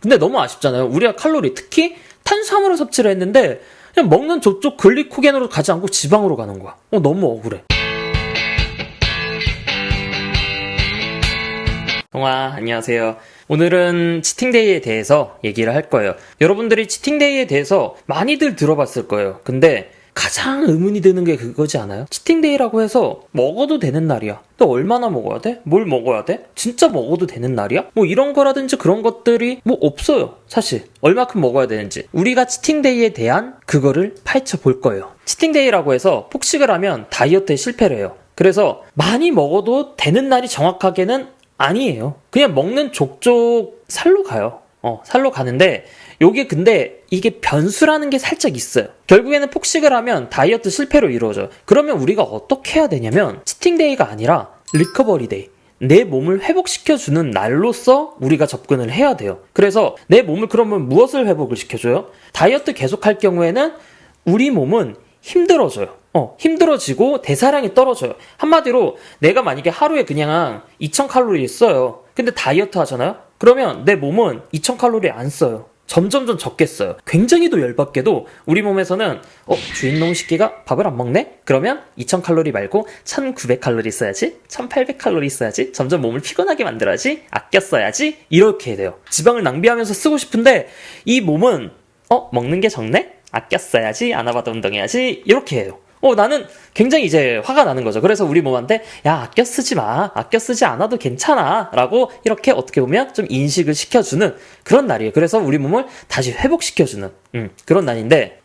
근데 너무 아쉽잖아요. 우리가 칼로리, 특히 탄수화물을 섭취를 했는데 그냥 먹는 저쪽 글리코겐으로 가지 않고 지방으로 가는 거야. 너무 억울해. 동아, 안녕하세요. 오늘은 치팅데이에 대해서 얘기를 할 거예요. 여러분들이 치팅데이에 대해서 많이들 들어봤을 거예요. 근데 가장 의문이 드는 게 그거지 않아요? 치팅데이라고 해서 먹어도 되는 날이야. 또 얼마나 먹어야 돼? 뭘 먹어야 돼? 진짜 먹어도 되는 날이야? 뭐 이런 거라든지 그런 것들이 뭐 없어요. 사실 얼마큼 먹어야 되는지 우리가 치팅데이에 대한 그거를 파헤쳐 볼 거예요. 치팅데이라고 해서 폭식을 하면 다이어트에 실패를 해요. 그래서 많이 먹어도 되는 날이 정확하게는 아니에요. 그냥 먹는 족족 살로 가요. 살로 가는데 근데 이게 변수라는 게 살짝 있어요. 결국에는 폭식을 하면 다이어트 실패로 이루어져요. 그러면 우리가 어떻게 해야 되냐면 치팅데이가 아니라 리커버리 데이, 내 몸을 회복시켜주는 날로서 우리가 접근을 해야 돼요. 그래서 내 몸을 그러면 무엇을 회복을 시켜줘요? 다이어트 계속할 경우에는 우리 몸은 힘들어져요. 힘들어지고 대사량이 떨어져요. 한마디로 내가 만약에 하루에 그냥 2000칼로리 써요. 근데 다이어트 하잖아요? 그러면 내 몸은 2000칼로리 안 써요. 점점 적게 써요. 굉장히도 열받게도 우리 몸에서는 주인놈 새끼가 밥을 안 먹네? 그러면 2000칼로리 말고 1900칼로리 써야지, 1800칼로리 써야지, 점점 몸을 피곤하게 만들어야지, 아껴 써야지, 이렇게 돼요. 지방을 낭비하면서 쓰고 싶은데 이 몸은 먹는 게 적네? 아껴 써야지, 아나바다 운동해야지, 이렇게 해요. 나는 굉장히 이제 화가 나는 거죠. 그래서 우리 몸한테 야, 아껴 쓰지 마. 아껴 쓰지 않아도 괜찮아. 라고 이렇게 어떻게 보면 좀 인식을 시켜주는 그런 날이에요. 그래서 우리 몸을 다시 회복시켜주는 그런 날인데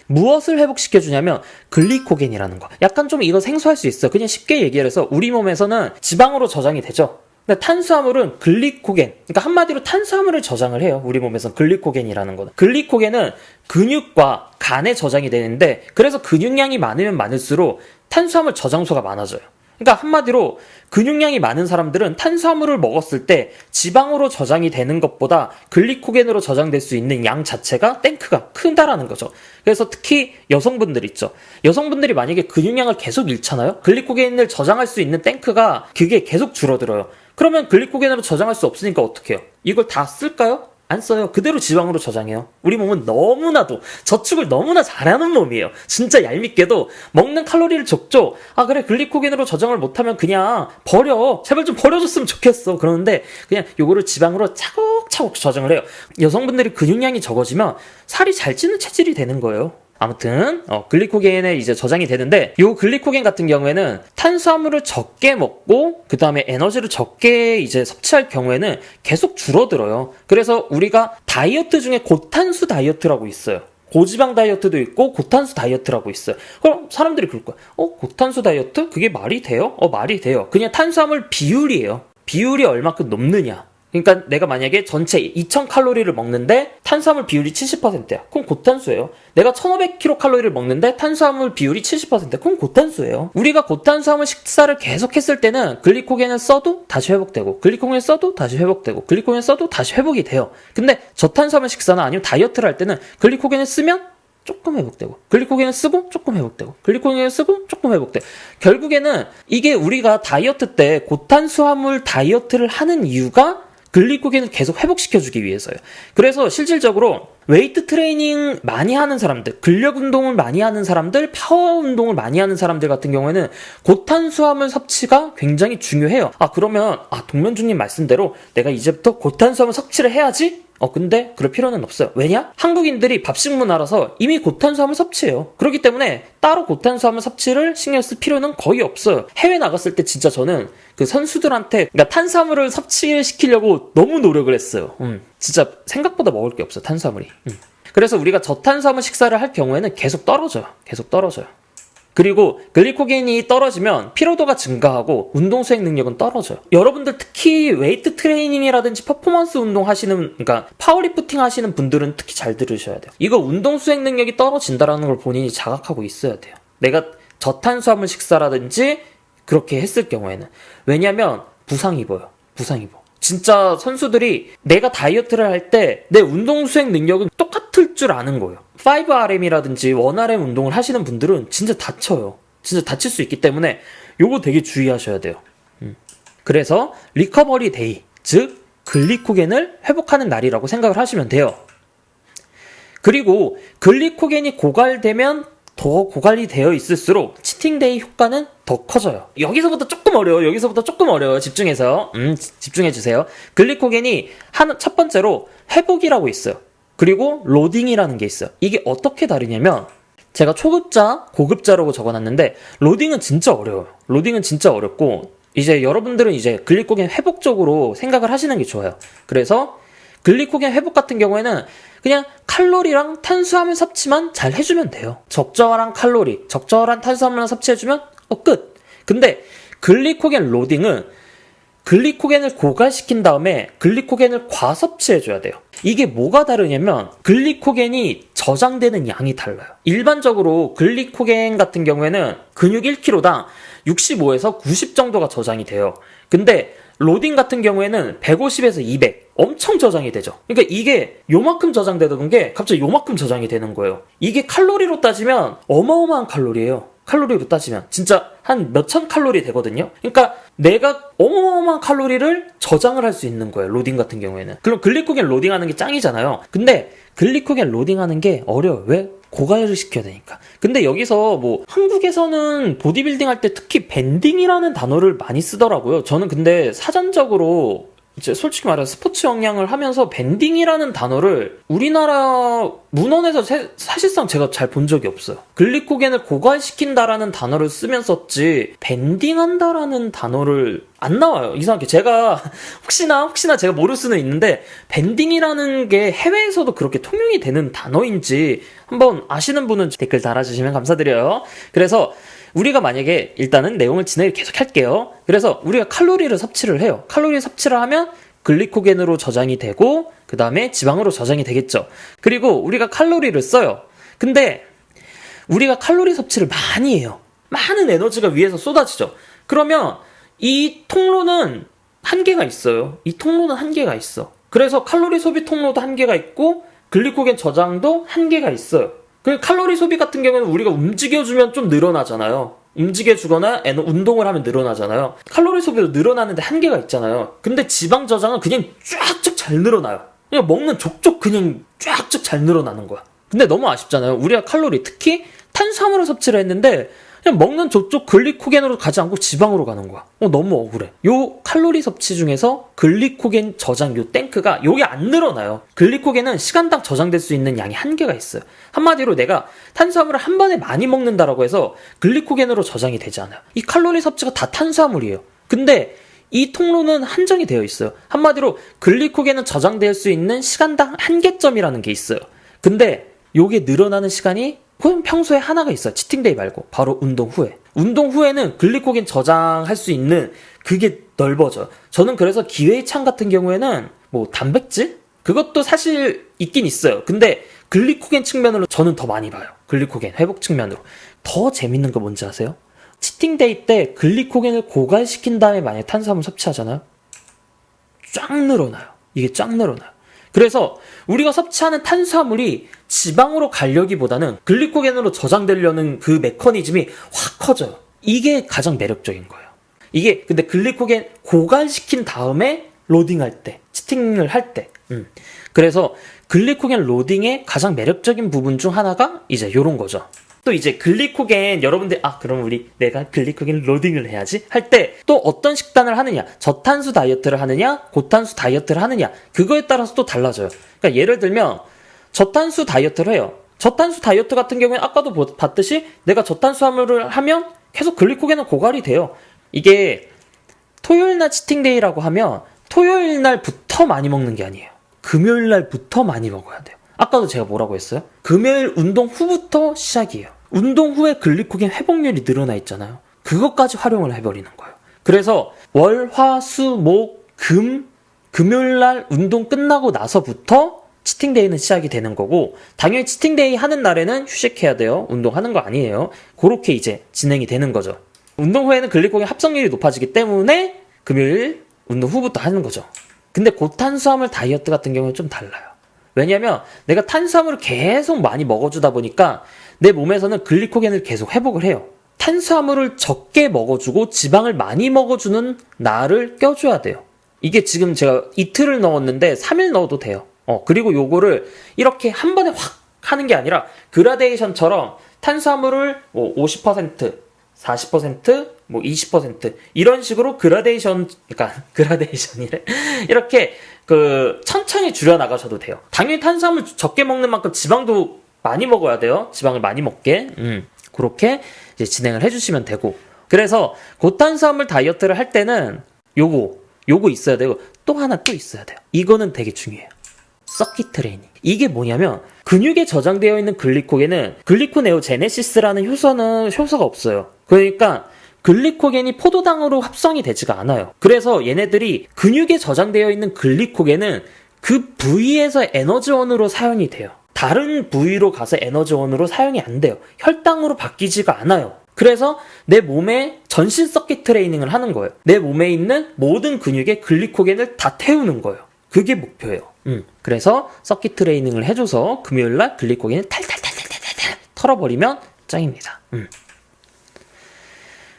무엇을 회복시켜주냐면 글리코겐이라는 거. 약간 좀 이거 생소할 수 있어요. 그냥 쉽게 얘기를 해서 우리 몸에서는 지방으로 저장이 되죠. 근데 탄수화물은 글리코겐, 그러니까 한마디로 탄수화물을 저장을 해요. 우리 몸에서는 글리코겐이라는 거는. 글리코겐은 근육과 간에 저장이 되는데 그래서 근육량이 많으면 많을수록 탄수화물 저장소가 많아져요. 그러니까 한마디로 근육량이 많은 사람들은 탄수화물을 먹었을 때 지방으로 저장이 되는 것보다 글리코겐으로 저장될 수 있는 양 자체가 탱크가 크다라는 거죠. 그래서 특히 여성분들 있죠. 여성분들이 만약에 근육량을 계속 잃잖아요. 글리코겐을 저장할 수 있는 탱크가 그게 계속 줄어들어요. 그러면 글리코겐으로 저장할 수 없으니까 어떻게 해요? 이걸 다 쓸까요? 안 써요. 그대로 지방으로 저장해요. 우리 몸은 너무나도 저축을 너무나 잘하는 몸이에요. 진짜 얄밉게도 먹는 칼로리를 적죠. 그래, 글리코겐으로 저장을 못하면 그냥 버려. 제발 좀 버려줬으면 좋겠어. 그러는데 그냥 요거를 지방으로 차곡차곡 저장을 해요. 여성분들이 근육량이 적어지면 살이 잘 찌는 체질이 되는 거예요. 아무튼 글리코겐에 이제 저장이 되는데 요 글리코겐 같은 경우에는 탄수화물을 적게 먹고 그 다음에 에너지를 적게 이제 섭취할 경우에는 계속 줄어들어요. 그래서 우리가 다이어트 중에 고탄수 다이어트라고 있어요. 고지방 다이어트도 있고 고탄수 다이어트라고 있어요. 그럼 사람들이 그럴 거야. 고탄수 다이어트? 그게 말이 돼요? 말이 돼요. 그냥 탄수화물 비율이에요. 비율이 얼마큼 높느냐. 그러니까 내가 만약에 전체 2000칼로리를 먹는데 탄수화물 비율이 70%야. 그럼 고탄수예요. 내가 1500kcal를 먹는데 탄수화물 비율이 70%야. 그럼 고탄수예요. 우리가 고탄수화물 식사를 계속 했을 때는 글리코겐을 써도 다시 회복되고 글리코겐을 써도 다시 회복되고 글리코겐을 써도 다시 회복이 돼요. 근데 저탄수화물 식사나 아니면 다이어트를 할 때는 글리코겐을 쓰면 조금 회복되고 글리코겐을 쓰고 조금 회복되고 글리코겐을 쓰고 조금 회복돼. 결국에는 이게 우리가 다이어트 때 고탄수화물 다이어트를 하는 이유가 글리코겐을 계속 회복시켜주기 위해서요. 그래서 실질적으로 웨이트 트레이닝 많이 하는 사람들, 근력 운동을 많이 하는 사람들, 파워 운동을 많이 하는 사람들 같은 경우에는 고탄수화물 섭취가 굉장히 중요해요. 그러면 동면주님 말씀대로 내가 이제부터 고탄수화물 섭취를 해야지? 근데 그럴 필요는 없어요. 왜냐? 한국인들이 밥식 문화라서 이미 고탄수화물 섭취해요. 그렇기 때문에 따로 고탄수화물 섭취를 신경 쓸 필요는 거의 없어요. 해외 나갔을 때 진짜 저는 그 선수들한테 그러니까 탄수화물을 섭취시키려고 너무 노력을 했어요. 진짜 생각보다 먹을 게 없어요, 탄수화물이. 그래서 우리가 저탄수화물 식사를 할 경우에는 계속 떨어져요. 그리고 글리코겐이 떨어지면 피로도가 증가하고 운동 수행 능력은 떨어져요. 여러분들 특히 웨이트 트레이닝이라든지 퍼포먼스 운동 하시는, 그러니까 파워리프팅 하시는 분들은 특히 잘 들으셔야 돼요. 이거 운동 수행 능력이 떨어진다라는 걸 본인이 자각하고 있어야 돼요. 내가 저탄수화물 식사라든지 그렇게 했을 경우에는. 왜냐면 부상 입어요. 진짜 선수들이 내가 다이어트를 할 때 내 운동 수행 능력은 똑같을 줄 아는 거예요. 5RM이라든지 1RM 운동을 하시는 분들은 진짜 다쳐요. 진짜 다칠 수 있기 때문에 요거 되게 주의하셔야 돼요. 그래서 리커버리 데이, 즉 글리코겐을 회복하는 날이라고 생각을 하시면 돼요. 그리고 글리코겐이 고갈되면 더 고갈이 되어 있을수록 치팅데이 효과는 더 커져요. 여기서부터 조금 어려워요. 집중해주세요. 글리코겐이 첫 번째로 회복이라고 있어요. 그리고 로딩이라는 게 있어요. 이게 어떻게 다르냐면 제가 초급자, 고급자라고 적어놨는데 로딩은 진짜 어려워요. 로딩은 진짜 어렵고 이제 여러분들은 이제 글리코겐 회복 쪽으로 생각을 하시는 게 좋아요. 그래서 글리코겐 회복 같은 경우에는 그냥 칼로리랑 탄수화물 섭취만 잘 해주면 돼요. 적절한 칼로리, 적절한 탄수화물만 섭취해주면 끝. 근데 글리코겐 로딩은 글리코겐을 고갈시킨 다음에 글리코겐을 과섭취해줘야 돼요. 이게 뭐가 다르냐면 글리코겐이 저장되는 양이 달라요. 일반적으로 글리코겐 같은 경우에는 근육 1kg당 65에서 90 정도가 저장이 돼요. 근데 로딩 같은 경우에는 150에서 200 엄청 저장이 되죠. 그러니까 이게 요만큼 저장되던 게 갑자기 요만큼 저장이 되는 거예요. 이게 칼로리로 따지면 어마어마한 칼로리예요. 칼로리로 따지면 진짜 한 몇천 칼로리 되거든요. 그러니까 내가 어마어마한 칼로리를 저장을 할 수 있는 거예요. 로딩 같은 경우에는. 그럼 글리코겐 로딩하는 게 짱이잖아요. 근데 글리코겐 로딩하는 게 어려워요. 왜? 고갈을 시켜야 되니까. 근데 여기서 뭐 한국에서는 보디빌딩 할 때 특히 밴딩이라는 단어를 많이 쓰더라고요. 저는 근데 사전적으로 이제 솔직히 말해서 스포츠 영양을 하면서 밴딩이라는 단어를 우리나라 문헌에서 사실상 제가 잘 본 적이 없어요. 글리코겐을 고갈시킨다라는 단어를 쓰면 썼지 밴딩한다라는 단어를 안 나와요. 이상하게 제가 혹시나 제가 모를 수는 있는데 밴딩이라는 게 해외에서도 그렇게 통용이 되는 단어인지 한번 아시는 분은 댓글 달아주시면 감사드려요. 그래서 우리가 만약에 일단은 내용을 진행을 계속 할게요. 그래서 우리가 칼로리를 섭취를 해요. 칼로리 섭취를 하면 글리코겐으로 저장이 되고 그 다음에 지방으로 저장이 되겠죠. 그리고 우리가 칼로리를 써요. 근데 우리가 칼로리 섭취를 많이 해요. 많은 에너지가 위에서 쏟아지죠. 그러면 이 통로는 한계가 있어요. 이 통로는 한계가 있어. 그래서 칼로리 소비 통로도 한계가 있고 글리코겐 저장도 한계가 있어요. 그 칼로리 소비 같은 경우는 우리가 움직여주면 좀 늘어나잖아요. 움직여주거나 운동을 하면 늘어나잖아요. 칼로리 소비도 늘어나는데 한계가 있잖아요. 근데 지방 저장은 그냥 쫙쫙 잘 늘어나요. 그냥 먹는 족족 그냥 쫙쫙 잘 늘어나는 거야. 근데 너무 아쉽잖아요. 우리가 칼로리, 특히 탄수화물을 섭취를 했는데 그냥 먹는 저쪽 글리코겐으로 가지 않고 지방으로 가는 거야. 너무 억울해. 요 칼로리 섭취 중에서 글리코겐 저장 요 탱크가 요게 안 늘어나요. 글리코겐은 시간당 저장될 수 있는 양이 한계가 있어요. 한마디로 내가 탄수화물을 한 번에 많이 먹는다라고 해서 글리코겐으로 저장이 되지 않아요. 이 칼로리 섭취가 다 탄수화물이에요. 근데 이 통로는 한정이 되어 있어요. 한마디로 글리코겐은 저장될 수 있는 시간당 한계점이라는 게 있어요. 근데 요게 늘어나는 시간이 그건 평소에 하나가 있어요. 치팅데이 말고 바로 운동 후에. 운동 후에는 글리코겐 저장할 수 있는 그게 넓어져요. 저는 그래서 기회창 같은 경우에는 뭐 단백질? 그것도 사실 있긴 있어요. 근데 글리코겐 측면으로 저는 더 많이 봐요. 글리코겐 회복 측면으로. 더 재밌는 거 뭔지 아세요? 치팅데이 때 글리코겐을 고갈시킨 다음에 만약에 탄수화물 섭취하잖아요. 쫙 늘어나요. 이게 쫙 늘어나요. 그래서 우리가 섭취하는 탄수화물이 지방으로 가려기보다는 글리코겐으로 저장되려는 그 메커니즘이 확 커져요. 이게 가장 매력적인 거예요. 이게 근데 글리코겐 고갈시킨 다음에 로딩할 때, 치팅을 할 때. 그래서 글리코겐 로딩의 가장 매력적인 부분 중 하나가 이제 요런 거죠. 또 이제 글리코겐 여러분들 그럼 내가 글리코겐 로딩을 해야지 할 때 또 어떤 식단을 하느냐, 저탄수 다이어트를 하느냐, 고탄수 다이어트를 하느냐, 그거에 따라서 또 달라져요. 그러니까 예를 들면 저탄수 다이어트를 해요. 저탄수 다이어트 같은 경우에는 아까도 봤듯이 내가 저탄수화물을 하면 계속 글리코겐은 고갈이 돼요. 이게 토요일날 치팅데이라고 하면 토요일 날부터 많이 먹는 게 아니에요. 금요일 날부터 많이 먹어야 돼요. 아까도 제가 뭐라고 했어요? 금요일 운동 후부터 시작이에요. 운동 후에 글리코겐 회복률이 늘어나 있잖아요. 그것까지 활용을 해버리는 거예요. 그래서 월, 화, 수, 목, 금요일 날 운동 끝나고 나서부터 치팅데이는 시작이 되는 거고, 당연히 치팅데이 하는 날에는 휴식해야 돼요. 운동하는 거 아니에요. 그렇게 이제 진행이 되는 거죠. 운동 후에는 글리코겐 합성률이 높아지기 때문에 금요일 운동 후부터 하는 거죠. 근데 고탄수화물 다이어트 같은 경우는 좀 달라요. 왜냐면 내가 탄수화물을 계속 많이 먹어주다 보니까 내 몸에서는 글리코겐을 계속 회복을 해요. 탄수화물을 적게 먹어주고 지방을 많이 먹어주는 날을 껴줘야 돼요. 이게 지금 제가 이틀을 넣었는데 3일 넣어도 돼요. 그리고 요거를 이렇게 한 번에 확 하는 게 아니라 그라데이션처럼 탄수화물을 뭐 50%, 40%, 뭐 20% 이런 식으로 그라데이션이래. 이렇게 천천히 줄여 나가셔도 돼요. 당연히 탄수화물 적게 먹는 만큼 지방도 많이 먹어야 돼요. 지방을 많이 먹게. 그렇게 이제 진행을 해주시면 되고. 그래서 고탄수화물 다이어트를 할 때는 요거 있어야 되고 또 하나 또 있어야 돼요. 이거는 되게 중요해요. 서킷 트레이닝. 이게 뭐냐면 근육에 저장되어 있는 글리코겐은 글리코네오제네시스라는 효소가 없어요. 그러니까 글리코겐이 포도당으로 합성이 되지가 않아요. 그래서 얘네들이 근육에 저장되어 있는 글리코겐은 그 부위에서 에너지원으로 사용이 돼요. 다른 부위로 가서 에너지원으로 사용이 안 돼요. 혈당으로 바뀌지가 않아요. 그래서 내 몸에 전신 서킷 트레이닝을 하는 거예요. 내 몸에 있는 모든 근육에 글리코겐을 다 태우는 거예요. 그게 목표예요. 그래서 서킷 트레이닝을 해줘서 금요일날 글리코겐을 탈탈탈탈탈탈 털어버리면 짱입니다.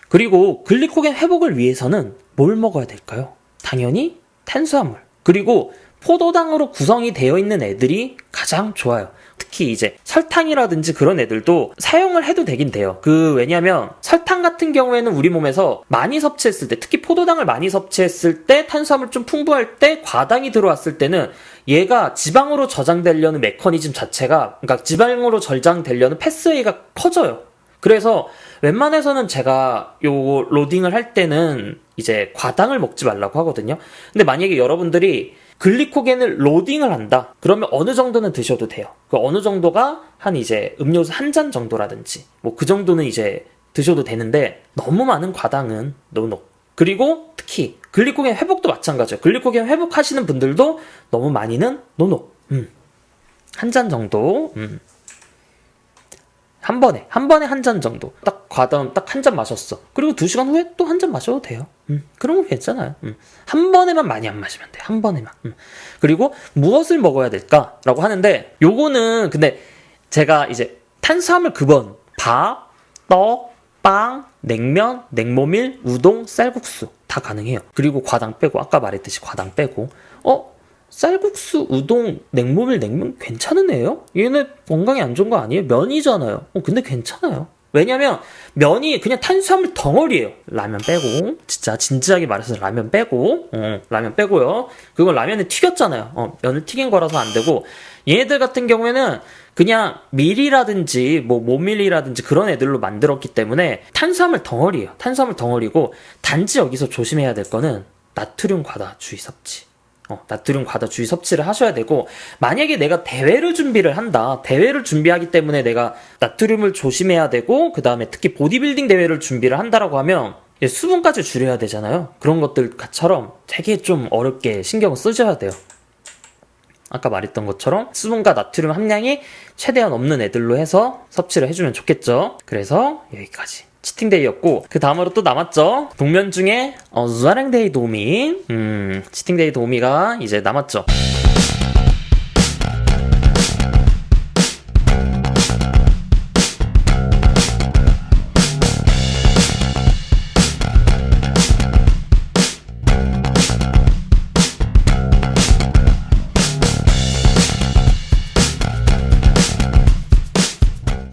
그리고 글리코겐 회복을 위해서는 뭘 먹어야 될까요? 당연히 탄수화물. 그리고 포도당으로 구성이 되어 있는 애들이 가장 좋아요. 특히 이제 설탕이라든지 그런 애들도 사용을 해도 되긴 돼요. 왜냐면 설탕 같은 경우에는 우리 몸에서 많이 섭취했을 때, 특히 포도당을 많이 섭취했을 때, 탄수화물 좀 풍부할 때, 과당이 들어왔을 때는 얘가 지방으로 저장되려는 메커니즘 자체가, 그러니까 지방으로 저장되려는 패스웨이가 커져요. 그래서 웬만해서는 제가 요 로딩을 할 때는 이제 과당을 먹지 말라고 하거든요. 근데 만약에 여러분들이 글리코겐을 로딩을 한다. 그러면 어느 정도는 드셔도 돼요. 그 어느 정도가 한 이제 음료수 한 잔 정도라든지 뭐 그 정도는 이제 드셔도 되는데 너무 많은 과당은 노노. 그리고 특히 글리코겐 회복도 마찬가지예요. 글리코겐 회복하시는 분들도 너무 많이는 노노. 한 잔 정도. 한 번에 한 잔 정도. 딱 과당 딱 한 잔 마셨어. 그리고 2시간 후에 또 한 잔 마셔도 돼요. 그런 거 괜찮아요. 한 번에만 많이 안 마시면 돼요. 한 번에만. 그리고 무엇을 먹어야 될까라고 하는데 요거는 근데 제가 이제 탄수화물 급원 밥, 떡, 빵, 냉면, 냉모밀, 우동, 쌀국수 다 가능해요. 그리고 과당 빼고 아까 말했듯이 과당 빼고 쌀국수, 우동, 냉모밀, 냉면 괜찮은 애요? 얘네 건강에 안 좋은 거 아니에요? 면이잖아요. 근데 괜찮아요. 왜냐면 면이 그냥 탄수화물 덩어리예요. 라면 빼고 진지하게 말해서 라면 빼고 라면 빼고요. 그건 라면에 튀겼잖아요. 면을 튀긴 거라서 안 되고 얘네들 같은 경우에는 그냥 밀이라든지 뭐 모밀이라든지 그런 애들로 만들었기 때문에 탄수화물 덩어리예요. 탄수화물 덩어리고 단지 여기서 조심해야 될 거는 나트륨 과다 주의 섭취. 나트륨 과다 주의 섭취를 하셔야 되고 만약에 내가 대회를 준비를 한다. 대회를 준비하기 때문에 내가 나트륨을 조심해야 되고 그 다음에 특히 보디빌딩 대회를 준비를 한다라고 하면 수분까지 줄여야 되잖아요. 그런 것들처럼 되게 좀 어렵게 신경을 쓰셔야 돼요. 아까 말했던 것처럼 수분과 나트륨 함량이 최대한 없는 애들로 해서 섭취를 해주면 좋겠죠. 그래서 여기까지 치팅데이였고 그 다음으로 또 남았죠. 동면 중에 자랭데이 도우미 치팅데이 도우미가 이제 남았죠.